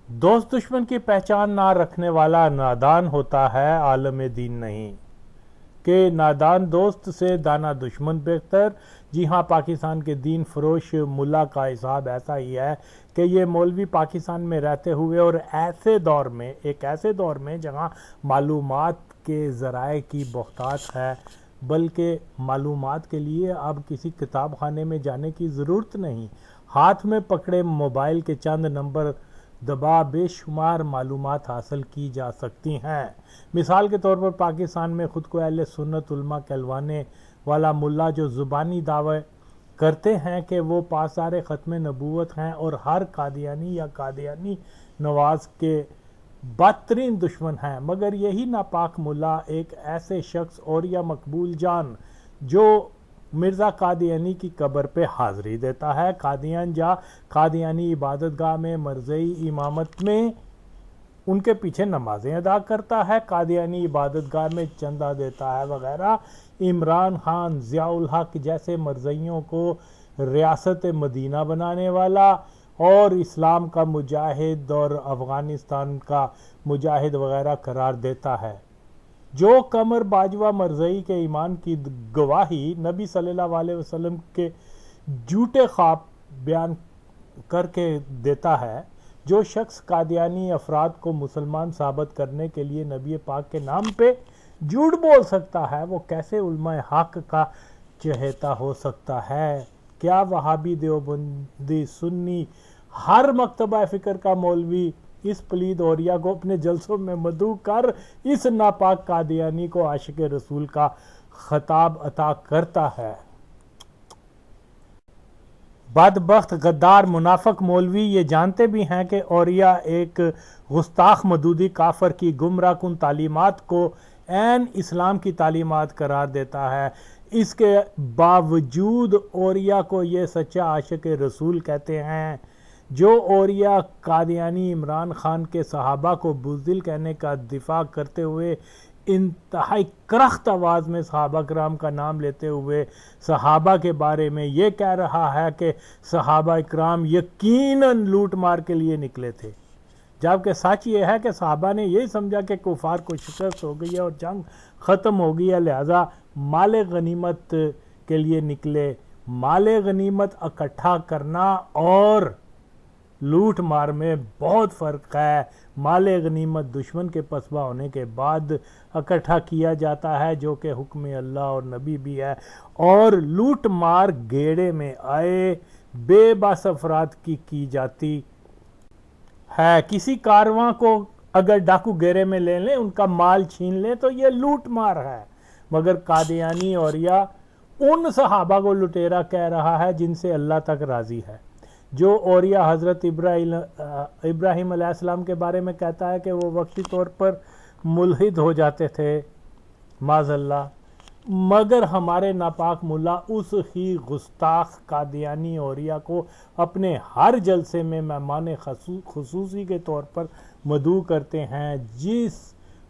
دوست دشمن کی پہچان نہ رکھنے والا نادان ہوتا ہے، عالم دین نہیں کہ نادان دوست سے دانا دشمن بہتر۔ جی ہاں، پاکستان کے دین فروش ملا کا حساب ایسا ہی ہے کہ یہ مولوی پاکستان میں رہتے ہوئے اور ایک ایسے دور میں جہاں معلومات کے ذرائع کی بہتات ہے، بلکہ معلومات کے لیے اب کسی کتاب خانے میں جانے کی ضرورت نہیں، ہاتھ میں پکڑے موبائل کے چند نمبر دبا بے شمار معلومات حاصل کی جا سکتی ہیں۔ مثال کے طور پر پاکستان میں خود کو اہل سنت علماء کہلوانے والا ملا جو زبانی دعوے کرتے ہیں کہ وہ پاسدار ختم نبوت ہیں اور ہر قادیانی یا قادیانی نواز کے بدترین دشمن ہیں، مگر یہی ناپاک ملا ایک ایسے شخص اور یا مقبول جان جو مرزا قادیانی کی قبر پہ حاضری دیتا ہے، قادیان جا قادیانی عبادت گاہ میں مرزئی امامت میں ان کے پیچھے نمازیں ادا کرتا ہے، قادیانی عبادت گاہ میں چندہ دیتا ہے وغیرہ، عمران خان، ضیاء الحق جیسے مرزئیوں کو ریاست مدینہ بنانے والا اور اسلام کا مجاہد اور افغانستان کا مجاہد وغیرہ قرار دیتا ہے۔ جو قمر باجوہ مرزئی کے ایمان کی گواہی نبی صلی اللہ علیہ وسلم کے جھوٹے خواب بیان کر کے دیتا ہے، جو شخص قادیانی افراد کو مسلمان ثابت کرنے کے لیے نبی پاک کے نام پہ جھوٹ بول سکتا ہے، وہ کیسے علماء حق کا چہیتا ہو سکتا ہے؟ کیا وہابی، دیوبندی، سنی، ہر مکتبہ فکر کا مولوی اس پلید اوریا کو اپنے جلسوں میں مدعو کر اس ناپاک قادیانی کو عاشق رسول کا خطاب عطا کرتا ہے؟ بدبخت غدار منافق مولوی یہ جانتے بھی ہیں کہ اوریا ایک گستاخ مدودی کافر کی گمراہ کن تعلیمات کو عین اسلام کی تعلیمات قرار دیتا ہے، اس کے باوجود اوریا کو یہ سچا عاشق رسول کہتے ہیں۔ جو اوریا قادیانی عمران خان کے صحابہ کو بزدل کہنے کا دفاع کرتے ہوئے انتہائی کرخت آواز میں صحابہ کرام کا نام لیتے ہوئے صحابہ کے بارے میں یہ کہہ رہا ہے کہ صحابہ کرام یقیناً لوٹ مار کے لیے نکلے تھے، جبکہ سچ یہ ہے کہ صحابہ نے یہی سمجھا کہ کفار کو شکست ہو گئی ہے اور جنگ ختم ہو گئی ہے، لہذا مال غنیمت کے لیے نکلے۔ مال غنیمت اکٹھا کرنا اور لوٹ مار میں بہت فرق ہے۔ مال غنیمت دشمن کے پسبا ہونے کے بعد اکٹھا کیا جاتا ہے، جو کہ حکم اللہ اور نبی بھی ہے، اور لوٹ مار گیڑے میں آئے بے بس افراد کی جاتی ہے۔ کسی کارواں کو اگر ڈاکو گیرے میں لے لیں، ان کا مال چھین لیں تو یہ لوٹ مار ہے، مگر قادیانی اوریا ان صحابہ کو لٹیرا کہہ رہا ہے جن سے اللہ تک راضی ہے۔ جو اوریا حضرت ابراہیم علیہ السلام کے بارے میں کہتا ہے کہ وہ وقتی طور پر ملحد ہو جاتے تھے، معاذ اللہ، مگر ہمارے ناپاک ملا اس ہی گستاخ قادیانی اوریا کو اپنے ہر جلسے میں مہمان خصوصی کے طور پر مدعو کرتے ہیں۔ جس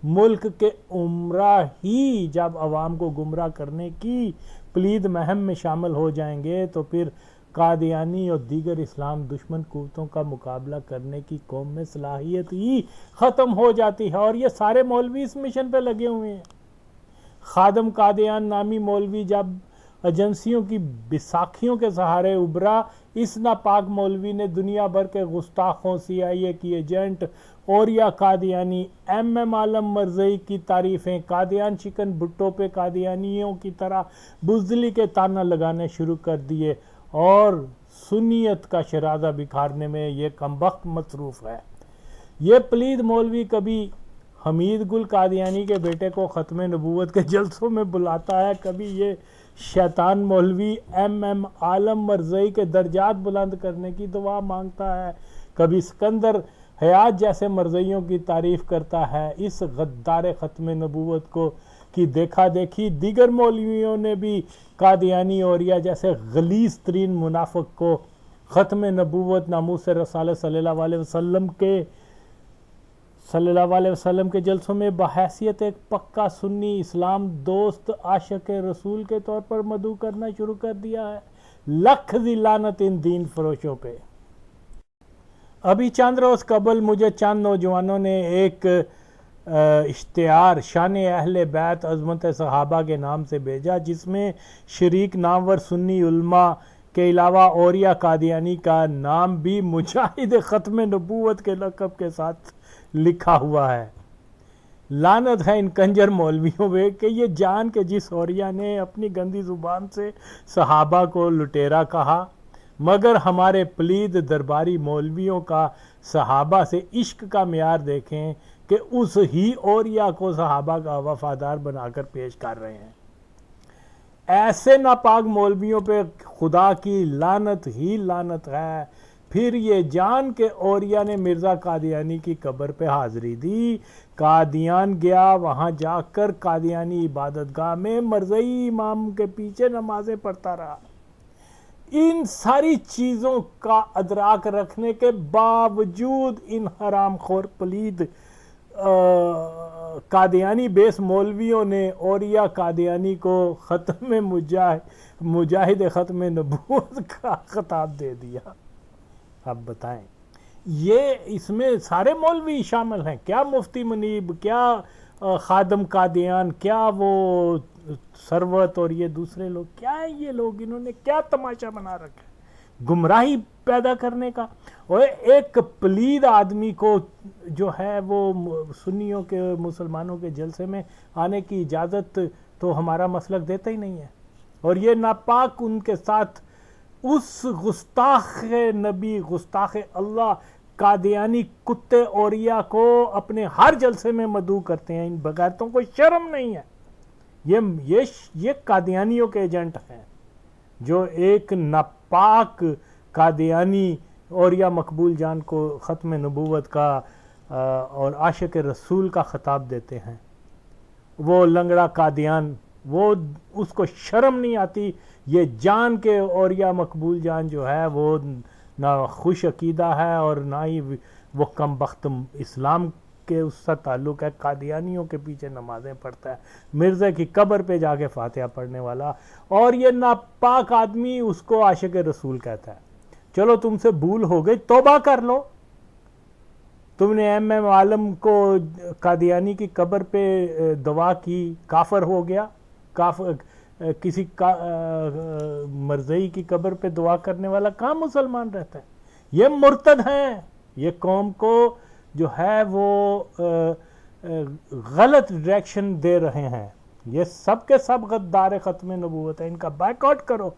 ملک کے عمرہ ہی جب عوام کو گمراہ کرنے کی پلید مہم میں شامل ہو جائیں گے تو پھر قادیانی اور دیگر اسلام دشمن قوتوں کا مقابلہ کرنے کی قوم میں صلاحیت ہی ختم ہو جاتی ہے، اور یہ سارے مولوی اس مشن پہ لگے ہوئے ہیں۔ خادم قادیان نامی مولوی جب ایجنسیوں کی بیساکھیوں کے سہارے ابھرا، اس ناپاک مولوی نے دنیا بھر کے گستاخوں، CIA کی ایجنٹ اوریا قادیانی، MM عالم مرزئی کی تعریفیں، قادیان چکن بھٹو پہ قادیانیوں کی طرح بزدلی کے تانا لگانے شروع کر دیے، اور سنیت کا شرازہ بکھارنے میں یہ کمبخت مصروف ہے۔ یہ پلید مولوی کبھی حمید گل قادیانی کے بیٹے کو ختم نبوت کے جلسوں میں بلاتا ہے، کبھی یہ شیطان مولوی MM عالم مرزئی کے درجات بلند کرنے کی دعا مانگتا ہے، کبھی سکندر حیات جیسے مرزئیوں کی تعریف کرتا ہے۔ اس غدار ختم نبوت کو کی دیکھا دیکھی دیگر مولویوں نے بھی قادیانی اوریا جیسے غلیظ ترین منافق کو ختم نبوت، ناموس رسالت صلی اللہ علیہ وسلم کے جلسوں میں بحیثیت ایک پکا سنی اسلام دوست عاشق رسول کے طور پر مدعو کرنا شروع کر دیا ہے۔ لکھ دی لعنت ان دین فروشوں پہ۔ ابھی چند روز قبل مجھے چند نوجوانوں نے ایک اشتہار شان اہل بیت عظمت صحابہ کے نام سے بھیجا، جس میں شریک نامور سنی علماء کے علاوہ اوریہ قادیانی کا نام بھی مجاہد ختم نبوت کے لقب کے ساتھ لکھا ہوا ہے۔ لعنت ہے ان کنجر مولویوں پہ کہ یہ جان کے جس اوریہ نے اپنی گندی زبان سے صحابہ کو لٹیرا کہا، مگر ہمارے پلید درباری مولویوں کا صحابہ سے عشق کا معیار دیکھیں کہ اس ہی اوریہ کو صحابہ کا وفادار بنا کر پیش کر رہے ہیں۔ ایسے ناپاک مولویوں پہ خدا کی لعنت ہی لعنت ہے۔ پھر یہ جان کے اوریہ نے مرزا قادیانی کی قبر پہ حاضری دی، قادیان گیا، وہاں جا کر قادیانی عبادت گاہ میں مرزئی امام کے پیچھے نمازیں پڑھتا رہا۔ ان ساری چیزوں کا ادراک رکھنے کے باوجود ان حرام خور پلید قادیانی بیس مولویوں نے اوریہ قادیانی کو مجاہد ختم نبوت کا خطاب دے دیا۔ اب بتائیں، یہ اس میں سارے مولوی شامل ہیں؟ کیا مفتی منیب، کیا خادم قادیان، کیا وہ ثروت اور یہ دوسرے لوگ، کیا ہے یہ لوگ؟ انہوں نے کیا تماشا بنا رکھا ہے گمراہی پیدا کرنے کا؟ اور ایک پلید آدمی کو جو ہے وہ سنیوں کے مسلمانوں کے جلسے میں آنے کی اجازت تو ہمارا مسلک دیتا ہی نہیں ہے، اور یہ ناپاک ان کے ساتھ اس گستاخ نبی، گستاخ اللہ قادیانی کتے اوریہ کو اپنے ہر جلسے میں مدعو کرتے ہیں۔ ان بغیرتوں کو شرم نہیں ہے۔ یہ قادیانیوں کے ایجنٹ ہیں جو ایک ناپاک قادیانی اوریہ مقبول جان کو ختم نبوت کا اور عاشق رسول کا خطاب دیتے ہیں۔ وہ لنگڑا قادیان، وہ اس کو شرم نہیں آتی۔ یہ جان کے اوریہ مقبول جان جو ہے وہ نہ خوش عقیدہ ہے اور نہ ہی وہ کم بخت اسلام کے اس سے تعلق ہے، قادیانیوں کے پیچھے نمازیں پڑھتا ہے، مرزا کی قبر پہ جا کے فاتحہ پڑھنے والا، اور یہ ناپاک آدمی اس کو عاشق رسول کہتا ہے۔ چلو تم سے بھول ہو گئی، توبہ کر لو۔ تم نے ایم عالم کو قادیانی کی قبر پہ دعا کی، کافر ہو گیا۔ کسی مرزئی کی قبر پہ دعا کرنے والا کہاں مسلمان رہتا ہے؟ یہ مرتد ہیں۔ یہ قوم کو جو ہے وہ غلط ڈائریکشن دے رہے ہیں۔ یہ سب کے سب غدار ختم نبوت ہے، ان کا بائیک آؤٹ کرو۔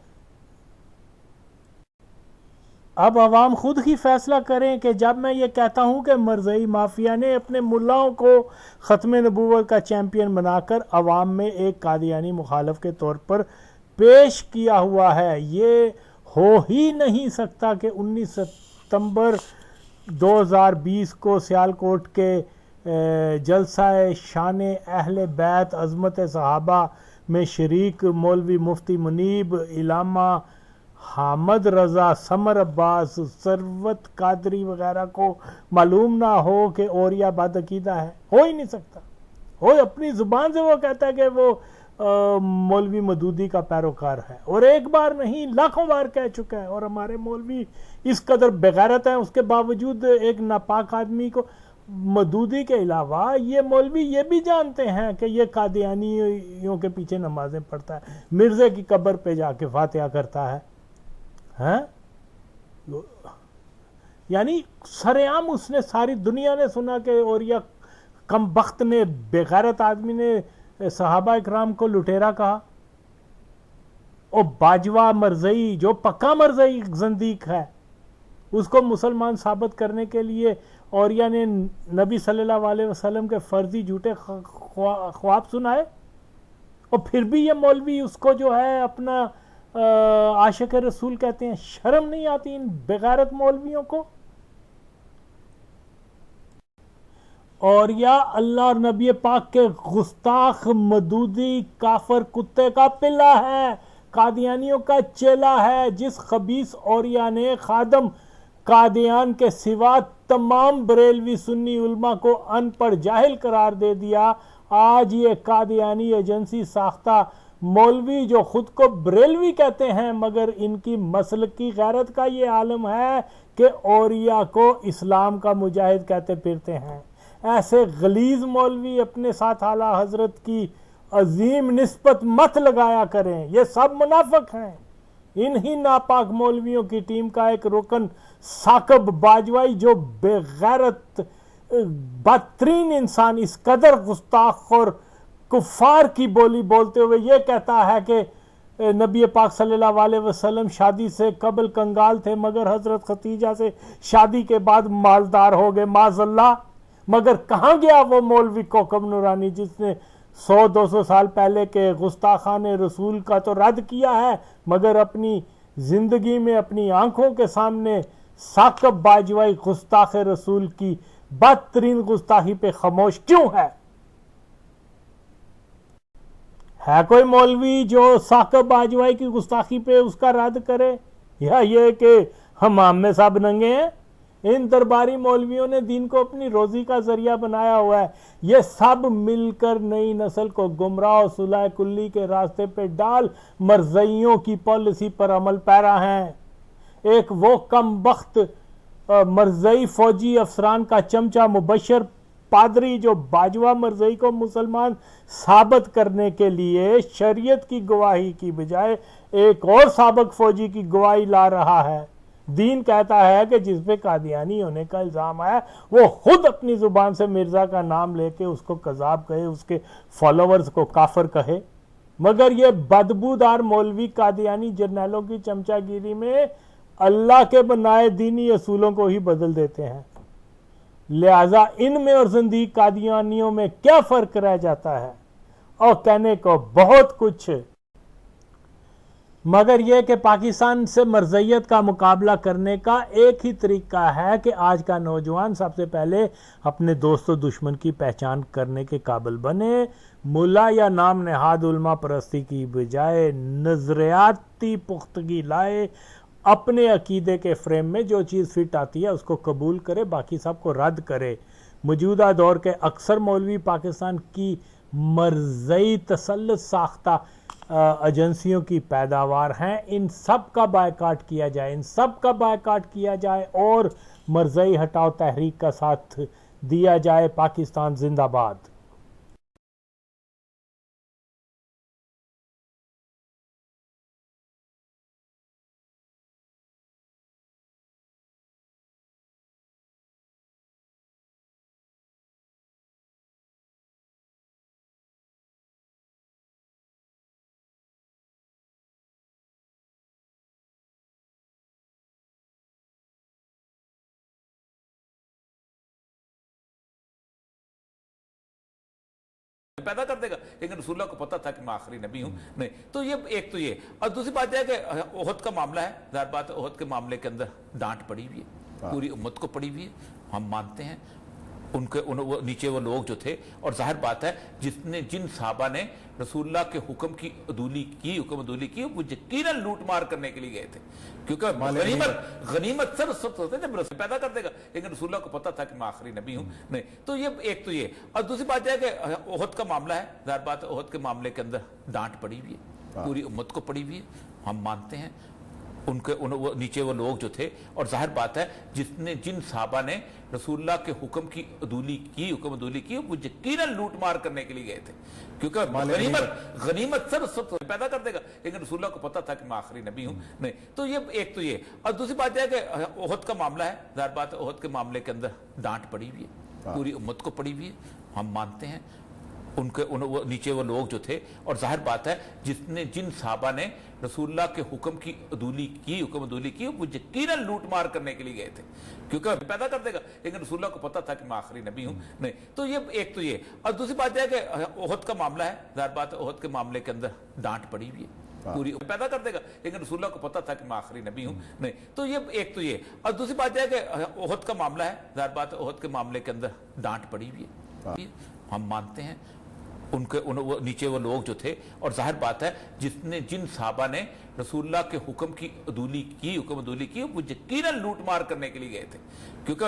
اب عوام خود ہی فیصلہ کریں کہ جب میں یہ کہتا ہوں کہ مرزئی مافیا نے اپنے ملاؤں کو ختم نبوت کا چیمپئن بنا کر عوام میں ایک قادیانی مخالف کے طور پر پیش کیا ہوا ہے، یہ ہو ہی نہیں سکتا کہ 19 ستمبر 2020 کو سیالکوٹ کے جلسہ شان اہل بیت عظمت صحابہ میں شریک مولوی مفتی منیب، علامہ حامد رضا، سمر عباس، ثروت قادری وغیرہ کو معلوم نہ ہو کہ اوریہ بد عقیدہ ہے؟ ہو ہی نہیں سکتا۔ اپنی زبان سے وہ کہتا ہے کہ وہ مولوی مودودی کا پیروکار ہے، اور ایک بار نہیں لاکھوں بار کہہ چکا ہے، اور ہمارے مولوی اس قدر بغیرت ہیں، اس کے باوجود ایک ناپاک آدمی کو مودودی کے علاوہ یہ مولوی یہ بھی جانتے ہیں کہ یہ قادیانیوں کے پیچھے نمازیں پڑھتا ہے، مرزے کی قبر پہ جا کے فاتحہ کرتا ہے۔ یعنی سرعام اس نے، ساری دنیا نے سنا کہ اوریہ کم بخت نے، بغیرت آدمی نے صحابہ اکرام کو لٹیرا کہا۔ اور باجوہ مرزئی جو پکا مرزئی زندیق ہے، اس کو مسلمان ثابت کرنے کے لیے اوریہ نے نبی صلی اللہ علیہ وسلم کے فرضی جھوٹے خواب سنائے، اور پھر بھی یہ مولوی اس کو جو ہے اپنا عاشق رسول کہتے ہیں۔ شرم نہیں آتی ان بغیرت مولویوں کو؟ اور یا اللہ اور نبی پاک کے گستاخ مودودی کافر کتے کا پلہ ہے، قادیانیوں کا چیلا ہے، جس خبیث اوریہ نے خادم قادیان کے سوا تمام بریلوی سنی علماء کو ان پڑھ جاہل قرار دے دیا۔ آج یہ قادیانی ایجنسی ساختہ مولوی جو خود کو بریلوی کہتے ہیں، مگر ان کی مسلکی غیرت کا یہ عالم ہے کہ اولیاء کو اسلام کا مجاہد کہتے پھرتے ہیں۔ ایسے غلیظ مولوی اپنے ساتھ اعلیٰ حضرت کی عظیم نسبت مت لگایا کریں، یہ سب منافق ہیں۔ انہی ناپاک مولویوں کی ٹیم کا ایک رکن ثاقب باجوائی، جو بے غیرت بدترین انسان، اس قدر گستاخ اور کفار کی بولی بولتے ہوئے یہ کہتا ہے کہ نبی پاک صلی اللہ علیہ وسلم شادی سے قبل کنگال تھے، مگر حضرت خدیجہ سے شادی کے بعد مالدار ہو گئے، معاذ اللہ۔ مگر کہاں گیا وہ مولوی کوکب نورانی جس نے 100-200 سال پہلے کے گستاخان رسول کا تو رد کیا ہے، مگر اپنی زندگی میں اپنی آنکھوں کے سامنے ثاقب باجوائی گستاخ رسول کی بدترین گستاخی پہ خاموش کیوں ہے؟ ہے کوئی مولوی جو ثاقب باجوائی کی گستاخی پہ اس کا رد کرے؟ یا یہ کہ حمام میں سب ننگے ہیں؟ ان درباری مولویوں نے دین کو اپنی روزی کا ذریعہ بنایا ہوا ہے۔ یہ سب مل کر نئی نسل کو گمراہ و صلح کلی کے راستے پہ ڈال مرزائیوں کی پالیسی پر عمل پیرا ہیں۔ ایک وہ کم بخت مرزائی فوجی افسران کا چمچہ مبشر پادری جو باجوہ مرزائی کو مسلمان ثابت کرنے کے لیے شریعت کی گواہی کی بجائے ایک اور سابق فوجی کی گواہی لا رہا ہے۔ دین کہتا ہے کہ جس پہ قادیانی ہونے کا الزام آیا وہ خود اپنی زبان سے مرزا کا نام لے کے اس کو کذاب کہے، اس کے فالوورز کو کافر کہے، مگر یہ بدبودار مولوی قادیانی جرنیلوں کی چمچہ گیری میں اللہ کے بنائے دینی اصولوں کو ہی بدل دیتے ہیں۔ لہذا ان میں اور زندیق قادیانیوں میں کیا فرق رہ جاتا ہے؟ اور کہنے کو بہت کچھ، مگر یہ کہ پاکستان سے مرزیت کا مقابلہ کرنے کا ایک ہی طریقہ ہے کہ آج کا نوجوان سب سے پہلے اپنے دوست و دشمن کی پہچان کرنے کے قابل بنے، ملا یا نام نہاد علماء پرستی کی بجائے نظریاتی پختگی لائے، اپنے عقیدے کے فریم میں جو چیز فٹ آتی ہے اس کو قبول کرے، باقی سب کو رد کرے۔ موجودہ دور کے اکثر مولوی پاکستان کی مرزئی تسلط ساختہ ایجنسیوں کی پیداوار ہیں۔ ان سب کا بائیکاٹ کیا جائے، ان سب کا بائیکاٹ کیا جائے اور مرزئی ہٹاؤ تحریک کا ساتھ دیا جائے۔ پاکستان زندہ باد۔ پیدا کر دے گا، لیکن رسول اللہ کو پتا تھا کہ میں آخری نبی ہوں۔ نہیں تو یہ ایک تو یہ، اور دوسری بات یہ ہے کہ احد کا معاملہ ہے، ظاہر بات ہے احد کے معاملے کے اندر ڈانٹ پڑی ہوئی ہے، پوری امت کو پڑی ہوئی ہے، ہم مانتے ہیں ان کے نیچے وہ لوگ جو تھے، اور ظاہر بات ہے جن صحابہ نے رسول اللہ کے حکم کی عدولی کی، وہ یقیناً لوٹ مار کرنے کے لیے گئے تھے، کیونکہ غنیمت سب ہوتے ہیں جب رسول پیدا کر دے گا، لیکن رسول اللہ کو پتا تھا کہ میں آخری نبی ہوں۔ نہیں تو یہ ایک تو یہ، اور دوسری بات یہ ہے کہ احد کا معاملہ ہے، ظاہر بات ہے احد کے معاملے کے اندر ڈانٹ پڑی ہوئی ہے، پوری امت کو پڑی ہوئی ہے، ہم مانتے ہیں ان کے نیچے وہ لوگ جو تھے، اور ظاہر بات ہے جن صحابہ نے رسول اللہ کے حکم کی عدولی کی، وہ یقیناً لوٹ مار کرنے کے لیے گئے تھے، کیونکہ غنیمت سب پیدا کر دے گا، لیکن رسول اللہ کو پتا تھا کہ میں آخری نبی ہوں۔ نہیں تو یہ ایک تو یہ، اور دوسری بات یہ ہے کہ احد کا معاملہ ہے، ظاہر بات ہے احد کے معاملے کے اندر ڈانٹ پڑی ہوئی ہے، پوری امت کو پڑی ہوئی ہے، ہم مانتے ہیں ان کے نیچے وہ لوگ جو تھے، اور ظاہر بات ہے جن صحابہ نے رسول اللہ کے حکم کی عدولی کی، وہ یقیناً لوٹ مار کرنے کے لیے گئے تھے، کیونکہ پیدا کر دے گا، لیکن رسول اللہ کو پتا تھا کہ میں آخری نبی ہوں۔ نہیں تو یہ ایک تو یہ، اور دوسری بات یہ ہے کہ احد کا معاملہ ہے، ظاہر بات ہے احد کے معاملے کے اندر ڈانٹ پڑی ہوئی ہے، پوری پیدا کر دے گا، لیکن رسول اللہ کو پتا تھا کہ میں آخری نبی ہوں۔ نہیں تو یہ ایک تو یہ، اور دوسری بات یہ ہے کہ احد کا معاملہ ہے، ظاہر بات ہے احد کے معاملے کے اندر ڈانٹ پڑی ہوئی ہے، ہم مانتے ہیں ان کے نیچے وہ لوگ جو تھے، اور ظاہر بات ہے جن صحابہ نے رسول اللہ کے حکم کی عدولی کی، وہ یقیناً لوٹ مار کرنے کے لیے گئے تھے، کیونکہ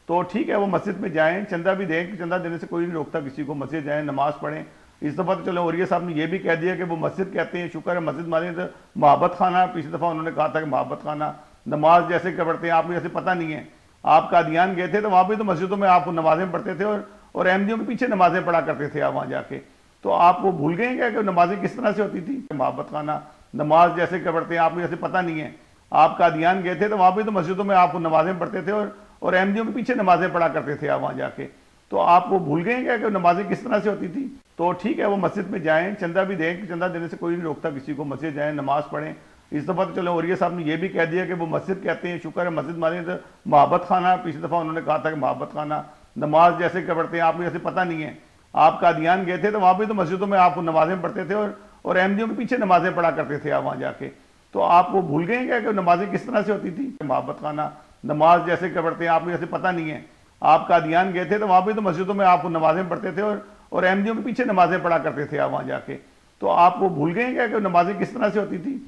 تو ٹھیک ہے وہ مسجد میں جائیں، چندہ بھی دیں، چندہ دینے سے کوئی نہیں روکتا کسی کو، مسجد جائیں، نماز پڑھیں۔ اس دفعہ تو چلو اوریہ صاحب نے یہ بھی کہہ دیا کہ وہ مسجد کہتے ہیں، شکر ہے مسجد مانے تو محبت خانہ، پچھلی دفعہ انہوں نے کہا تھا کہ محبت خانہ، نماز جیسے کہ پڑھتے ہیں آپ کو جیسے پتہ نہیں ہے، آپ قادیان گئے تھے تو وہاں پہ تو مسجدوں میں آپ نمازیں پڑھتے تھے اور احمدیوں کے پیچھے نمازیں پڑھا کرتے تھے آپ وہاں جا کے، تو آپ وہ بھول گئے کیا کہ نمازیں کس طرح سے ہوتی تھی؟ محبت خانہ، نماز جیسے کہ پڑھتے ہیں آپ کو جیسے پتہ نہیں ہے، آپ قادیان گئے تھے تو وہاں پہ تو مسجدوں میں آپ نمازیں پڑھتے تھے اور احمدیوں کے پیچھے نمازیں پڑھا کرتے تھے آپ وہاں جا کے، تو آپ وہ بھول گئے کیا کہ نمازیں کس طرح سے ہوتی تھی؟ تو ٹھیک ہے وہ مسجد میں جائیں، چندہ بھی دیں، چندہ دینے سے کوئی نہیں روکتا کسی کو، مسجد جائیں، نماز پڑھیں۔ اس دفعہ تو چلو اوریہ صاحب نے یہ بھی کہہ دیا کہ وہ مسجد کہتے ہیں، شکر ہے مسجد مانے تو محبت خانہ، پچھلی دفعہ انہوں نے کہا تھا کہ محبت خانہ، نماز جیسے کہ پڑھتے ہیں آپ کو جیسے پتہ نہیں ہے، آپ قادیان گئے تھے تو وہاں پہ تو مسجدوں میں آپ نمازیں پڑھتے تھے اور احمدیوں کے پیچھے نمازیں پڑھا کرتے تھے آپ وہاں جا کے، تو آپ وہ بھول گئے کیا کہ نمازیں کس طرح سے ہوتی تھی؟ محبت خانہ، نماز جیسے کہ پڑھتے ہیں آپ کو جیسے پتہ نہیں ہے، آپ قادیان گئے تھے تو وہاں پہ تو مسجدوں میں آپ نمازیں پڑھتے تھے اور احمدیوں کے پیچھے نمازیں پڑھا کرتے تھے آپ وہاں جا کے، تو آپ وہ بھول گئے کیا کہ نمازیں کس طرح سے ہوتی تھی؟